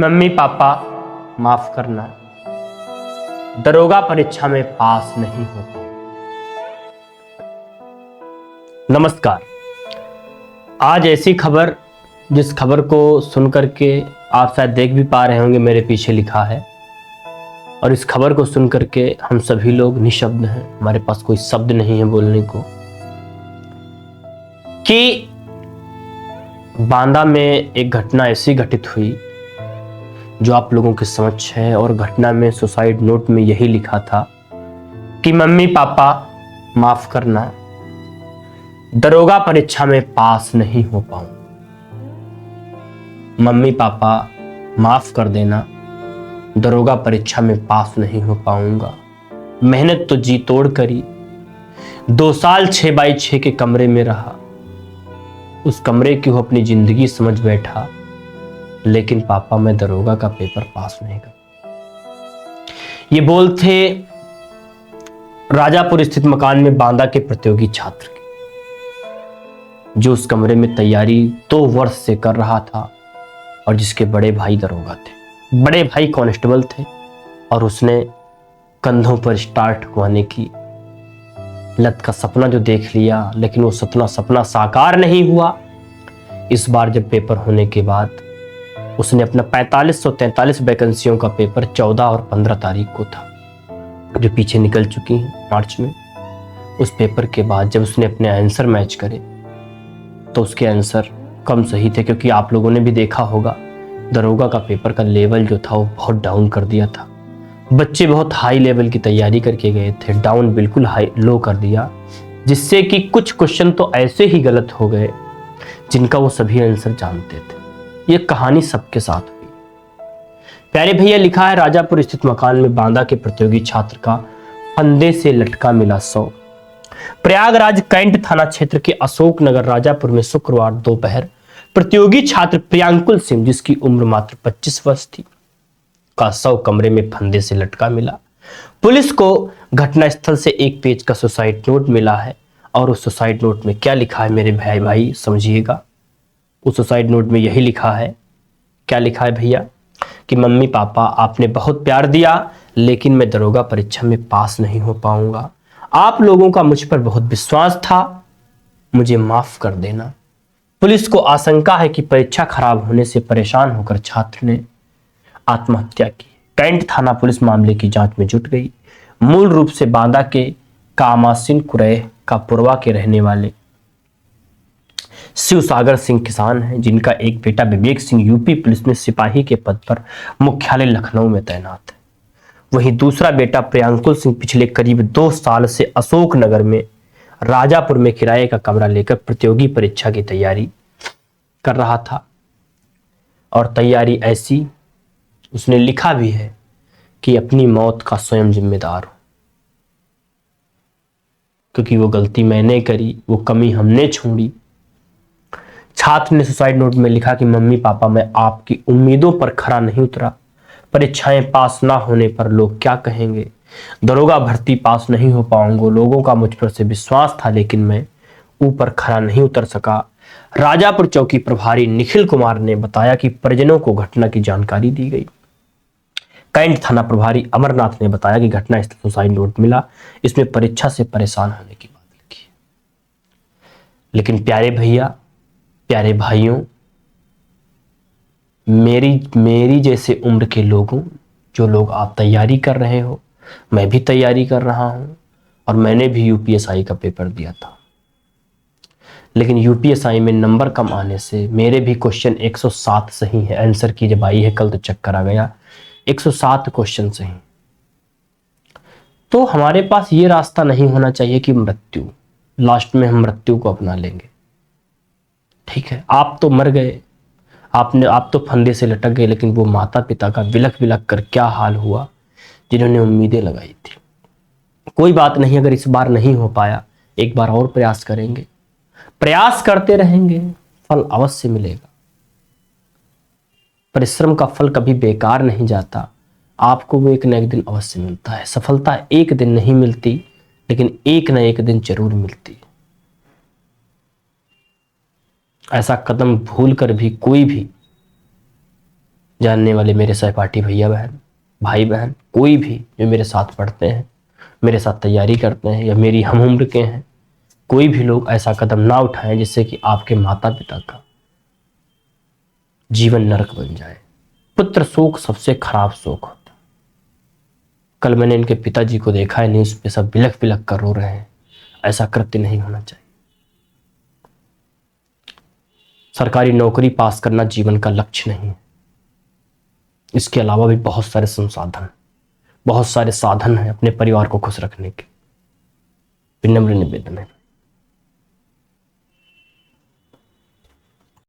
Mummy papa माफ करना, दरोगा परीक्षा में पास नहीं हो पाऊं। नमस्कार। आज ऐसी खबर, जिस खबर को सुनकर के आप शायद देख भी पा रहे होंगे, मेरे पीछे लिखा है। और इस खबर को सुनकर के हम सभी लोग निशब्द हैं, हमारे पास कोई शब्द नहीं है बोलने को। कि बांदा में एक घटना ऐसी घटित हुई जो आप लोगों के समक्ष है। और घटना में सुसाइड नोट में यही लिखा था कि मम्मी पापा माफ करना, दरोगा परीक्षा में पास नहीं हो पाऊं। मम्मी पापा माफ कर देना, दरोगा परीक्षा में पास नहीं हो पाऊंगा। मेहनत तो जी तोड़ करी, 2 साल 6x6 के कमरे में रहा। उस कमरे की वो अपनी जिंदगी समझ बैठा, लेकिन पापा मैं दरोगा का पेपर पास नहीं कर। ये बोल थे राजापुर स्थित मकान में बांदा के प्रतियोगी छात्र के, जो उस कमरे में तैयारी 2 वर्ष से कर रहा था और जिसके बड़े भाई दरोगा थे, बड़े भाई कांस्टेबल थे। और उसने कंधों पर स्टार ठुकवाने की लत का सपना जो देख लिया, लेकिन वो सपना साकार नहीं हुआ। इस बार जब पेपर होने के बाद उसने अपना 4543 वैकेंसियों का पेपर 14 और 15 तारीख को था, जो पीछे निकल चुकी हैं मार्च में। उस पेपर के बाद जब उसने अपने आंसर मैच करे तो उसके आंसर कम सही थे, क्योंकि आप लोगों ने भी देखा होगा दरोगा का पेपर का लेवल जो था वो बहुत डाउन कर दिया था। बच्चे बहुत हाई लेवल की तैयारी करके गए थे, डाउन बिल्कुल हाई लो कर दिया, जिससे कि कुछ क्वेश्चन तो ऐसे ही गलत हो गए जिनका वो सभी आंसर जानते थे। ये कहानी सबके साथ हुई। प्यारे भैया लिखा है, राजापुर स्थित मकान में बांदा के प्रतियोगी छात्र का फंदे से लटका मिला शव। प्रयागराज कैंट थाना क्षेत्र के अशोक नगर राजापुर में शुक्रवार दोपहर प्रतियोगी छात्र प्रियांकुल सिंह, जिसकी उम्र मात्र 25 वर्ष थी, का शव कमरे में फंदे से लटका मिला। पुलिस को घटनास्थल से एक पेज का सुसाइड नोट मिला है। और उस सुसाइड नोट में क्या लिखा है मेरे भाई समझिएगा। उस सुसाइड नोट में यही लिखा है, क्या लिखा है भैया, कि मम्मी पापा आपने बहुत प्यार दिया, लेकिन मैं दरोगा परीक्षा में पास नहीं हो पाऊंगा। आप लोगों का मुझ पर बहुत विश्वास था, मुझे माफ कर देना। पुलिस को आशंका है कि परीक्षा खराब होने से परेशान होकर छात्र ने आत्महत्या की। कैंट थाना पुलिस मामले की जांच में जुट गई। मूल रूप से बांदा के कामासिन कुरैह का पुरवा के रहने वाले शिवसागर सिंह किसान हैं, जिनका एक बेटा विवेक सिंह यूपी पुलिस में सिपाही के पद पर मुख्यालय लखनऊ में तैनात है। वहीं दूसरा बेटा प्रियांकुल सिंह पिछले करीब 2 साल से अशोक नगर में राजापुर में किराए का कमरा लेकर प्रतियोगी परीक्षा की तैयारी कर रहा था। और तैयारी ऐसी, उसने लिखा भी है कि अपनी मौत का स्वयं जिम्मेदार हूं, क्योंकि वो गलती मैंने करी, वो कमी हमने छोड़ी। छात्र ने सुसाइड नोट में लिखा कि मम्मी पापा मैं आपकी उम्मीदों पर खरा नहीं उतरा। परीक्षाएं पास ना होने पर लोग क्या कहेंगे, दरोगा भर्ती पास नहीं हो पाऊंगा। लोगों का मुझ पर से विश्वास था, लेकिन मैं ऊपर खरा नहीं उतर सका। राजापुर चौकी प्रभारी निखिल कुमार ने बताया कि परिजनों को घटना की जानकारी दी गई। कैंट थाना प्रभारी अमरनाथ ने बताया कि घटना स्थल सुसाइड नोट मिला, इसमें परीक्षा से परेशान होने की बात लिखी है। लेकिन प्यारे भैया, प्यारे भाइयों, मेरी जैसे उम्र के लोगों, जो लोग आप तैयारी कर रहे हो, मैं भी तैयारी कर रहा हूं। और मैंने भी यूपीएसआई का पेपर दिया था, लेकिन यूपीएसआई में नंबर कम आने से मेरे भी क्वेश्चन 107 सही है। आंसर की जब आई है, कल तो चेक करा गया, 107 क्वेश्चन सही। तो हमारे पास ये रास्ता नहीं होना चाहिए कि मृत्यु, लास्ट में हम मृत्यु को अपना लेंगे। ठीक है, आप तो मर गए, आप तो फंदे से लटक गए, लेकिन वो माता पिता का बिलख बिलख कर क्या हाल हुआ जिन्होंने उम्मीदें लगाई थी। कोई बात नहीं, अगर इस बार नहीं हो पाया, एक बार और प्रयास करेंगे, प्रयास करते रहेंगे, फल अवश्य मिलेगा। परिश्रम का फल कभी बेकार नहीं जाता, आपको वो एक न एक दिन अवश्य मिलता है। सफलता एक दिन नहीं मिलती, लेकिन एक न एक दिन जरूर मिलती है। ऐसा कदम भूल कर भी कोई भी जानने वाले मेरे सहपाठी भैया बहन, भाई बहन, कोई भी जो मेरे साथ पढ़ते हैं, मेरे साथ तैयारी करते हैं या मेरी हम उम्र के हैं, कोई भी लोग ऐसा कदम ना उठाएं जिससे कि आपके माता पिता का जीवन नरक बन जाए। पुत्र शोक सबसे खराब शोक होता। कल मैंने इनके पिताजी को देखा है, न्यूज पे सब बिलख बिलख कर रो रहे हैं। ऐसा कृत्य नहीं होना चाहिए। सरकारी नौकरी पास करना जीवन का लक्ष्य नहीं है। इसके अलावा भी बहुत सारे संसाधन, बहुत सारे साधन हैं अपने परिवार को खुश रखने के। विनम्र निवेदन है।